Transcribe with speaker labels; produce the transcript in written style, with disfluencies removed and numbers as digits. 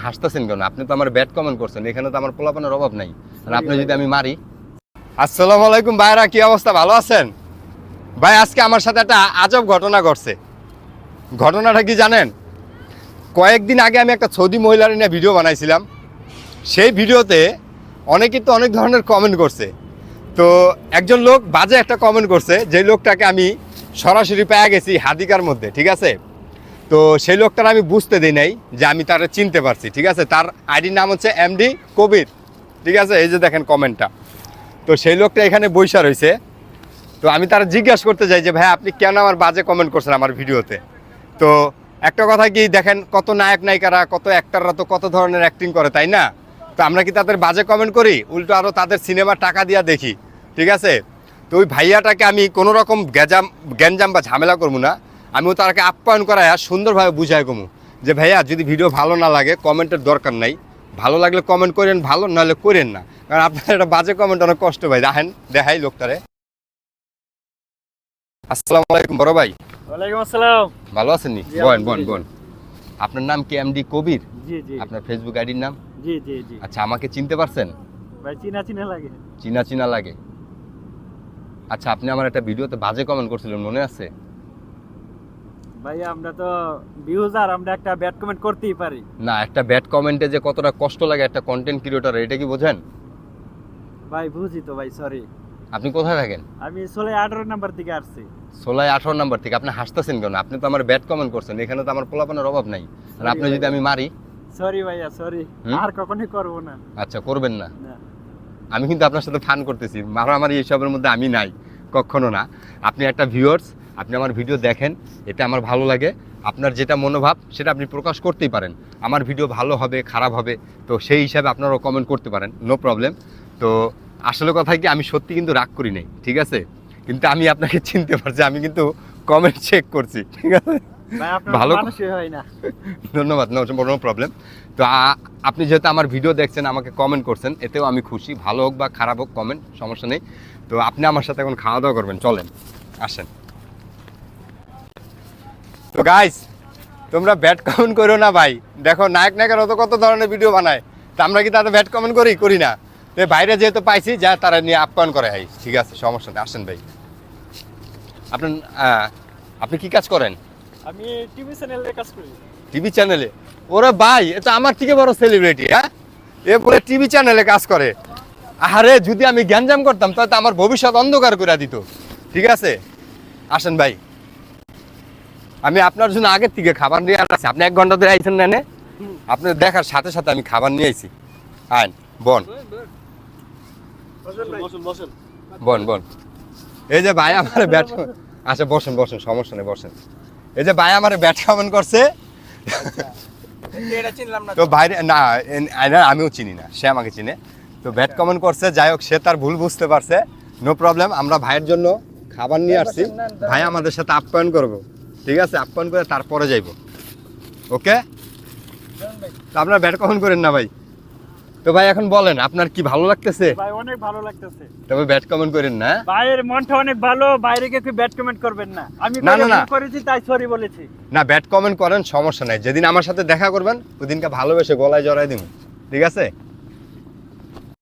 Speaker 1: হাসতেছেন কেন? আপনি তো আমার ব্যাড কমেন্ট করছেন, এখানে তো আমার পোলাপানের অভাব নাই। আর আপনি যদি আমি মারি। আসসালামু আলাইকুম ভাইরা, কি অবস্থা, ভালো আছেন? ভাই আজকে আমার সাথে একটা আজব ঘটনা ঘটছে। ঘটনাটা কি জানেন? কয়েকদিন আগে আমি একটা সৌদি মহিলার নিয়ে ভিডিও বানাইছিলাম। সেই ভিডিওতে অনেকেই তো অনেক ধরনের কমেন্ট করছে। তো একজন লোক বাজে একটা কমেন্ট করছে, যে লোকটাকে আমি সরাসরি পেয়ে গেছি হাদিকার মধ্যে, ঠিক আছে? তো সেই লোকটার আমি বুঝতে দিই নাই যে আমি তারা চিনতে পারছি, ঠিক আছে? তার আইডির নাম হচ্ছে এমডি কবির, ঠিক আছে? এই যে দেখেন কমেন্টটা। তো সেই লোকটা এখানে বইসা রয়েছে। তো আমি তারা জিজ্ঞাসা করতে চাই যে ভাই আপনি কেন আমার বাজে কমেন্ট করছেন আমার ভিডিওতে? তো একটা কথা কি দেখেন, কত নায়ক নায়িকারা, কত অ্যাক্টাররা তো কত ধরনের অ্যাক্টিং করে, তাই না? তো আমরা কি তাদের বাজে কমেন্ট করি? উল্টো আরও তাদের সিনেমা টাকা দিয়া দেখি, ঠিক আছে? তো ওই ভাইয়াটাকে আমি কোনো রকম গ্যাঞ্জাম বা ঝামেলা করবো না। আমিও তাকে আপ্যায়ন করায় সুন্দরভাবে বুঝাই কমু যে ভাইয়া যদি ভিডিও ভালো না লাগে কমেন্টের দরকার নাই, ভালো লাগলে কমেন্ট করেন, ভালো নাহলে করেন না। কারণ আপনার একটা বাজে কমেন্ট অনেক কষ্ট ভাই। দেখেন, দেখাই লোকটারে। আসসালামু আলাইকুম বড় ভাই।
Speaker 2: ওয়ালাইকুম আসসালাম।
Speaker 1: ভালো আছেন নি? বোন আপনার নাম কি এমডি কবির?
Speaker 2: জি জি।
Speaker 1: আপনার ফেসবুক আইডির নাম?
Speaker 2: জি জি জি।
Speaker 1: আচ্ছা, আমাকে চিনতে পারছেন?
Speaker 2: ভাই চিনা লাগে।
Speaker 1: চিনা লাগে। আচ্ছা, আপনি আমার একটা ভিডিওতে বাজে কমেন্ট করছিলেন, মনে আছে?
Speaker 2: ভাই আমরা তো ভিউজ আর আমরা একটা ব্যাড কমেন্ট করতেই পারি
Speaker 1: না, একটা ব্যাড কমেন্টে যে কতটা কষ্ট লাগে একটা কন্টেন্ট ক্রিয়েটর, এটা কি বোঝেন?
Speaker 2: ভাই। বুঝি তো ভাই, সরি।
Speaker 1: আপনি কোথায় থাকেন?
Speaker 2: আমি 18 নাম্বার থেকে আসছি।
Speaker 1: 18 নাম্বার থেকে। আপনি হাসতেছেন কেন? আপনি তো আমার ব্যাড কমেন্ট করছেন, এখানে তো আমার পোলাপানের অভাব নাই। আর আপনি যদি আমি মারি?
Speaker 2: সরি ভাইয়া, সরি। আর কখনোই করব না।
Speaker 1: আচ্ছা, করবেন না।
Speaker 2: না।
Speaker 1: আমি কিন্তু আপনার সাথে ফান করতেছি, মারামারি এইসবের মধ্যে আমি নাই, কখনো না। আপনি একটা ভিউয়ার্স, আপনি আমার ভিডিও দেখেন, এতে আমার ভালো লাগে। আপনার যেটা মনোভাব সেটা আপনি প্রকাশ করতেই পারেন। আমার ভিডিও ভালো হবে খারাপ হবে, তো সেই হিসাবে আপনারাও কমেন্ট করতে পারেন, নো প্রবলেম। তো আসলে কথা কি, আমি সত্যি কিন্তু রাগ করি নাই, ঠিক আছে? কিন্তু আমি আপনাকে চিনতে পারছি, আমি কিন্তু কমেন্ট চেক করছি, ঠিক আছে? ভালো,
Speaker 2: হয় না।
Speaker 1: ধন্যবাদ, নো প্রবলেম। তো আপনি যেহেতু আমার ভিডিও দেখছেন, আমাকে কমেন্ট করছেন, এতেও আমি খুশি। ভালো হোক বা খারাপ হোক কমেন্ট, সমস্যা নেই। তো আপনি আমার সাথে এখন খাওয়া দাওয়া করবেন, চলেন আসেন। তো গাইস, তোমরা ব্যাড কমেন্ট করো না ভাই। দেখো নায়ক নায়িকারা তো কত ধরনের ভিডিও বানায়, তো আমরা কি তাদের ব্যাড কমেন্ট করি না? তো বাইরে যেহেতু পাইছি, যা তারা নিয়ে আপ্যায়ন করে, হাই ঠিক আছে, সমস্যা নেই, আসেন ভাই। আপনি কি কাজ করেন?
Speaker 2: আমি টিভি চ্যানেলে কাজ করি।
Speaker 1: টিভি চ্যানেলে? ওরে ভাই, এটা আমার থেকে বড় সেলিব্রিটি। হ্যাঁ, এ বলে টিভি চ্যানেলে কাজ করে। আরে যদি আমি গ্যাঞ্জাম করতাম তাহলে আমার ভবিষ্যৎ অন্ধকার করে দিত, ঠিক আছে? আসেন ভাই, আমি আপনার জন্য আগের থেকে খাবার নিয়ে আসছি। আপনি 1 ঘন্টা ধরে আইছেন না? আপনি দেখার সাথে সাথে আমি খাবার নিয়ে আইছি। আইন বোন, বোন এই যে ভাই আমার ব্যাট, আচ্ছা বসেন, সমস্যা নেই, বসেন। এই যে ভাই আমার ব্যাট কমেন্ট করছে, তো বাইরে না, আমিও চিনি না, সে আমাকে চিনে। তো ব্যাড কমেন্ট করছে, যাই হোক, সে তার ভুল বুঝতে পারছে, নো প্রবলেম। আমরা ভাইয়ের জন্য খাবার নিয়ে আসছি, ভাই আমাদের সাথে আপ্যায়ন করবো, ঠিক আছে? আপ্যায়ন করে তারপরে যাইব, ওকে? তো আপনারা ব্যাড কমেন্ট করেন না ভাই। তো ভাই এখন বলেন, আপনার কি ভালো লাগতেছে?
Speaker 2: ভাই অনেক ভালো লাগতেছে।
Speaker 1: তবে ব্যাড কমেন্ট করেন না।
Speaker 2: ভাইয়ের মনটা অনেক ভালো, বাইরে কেউ ব্যাড কমেন্ট করবেন না। আমি করেছি তাই সরি বলেছি।
Speaker 1: না, ব্যাড কমেন্ট করেন, সমস্যা নাই। যেদিন আমার সাথে দেখা করবেন ওদিনকে ভালোবেসে গলায় জড়াই দিন, ঠিক আছে?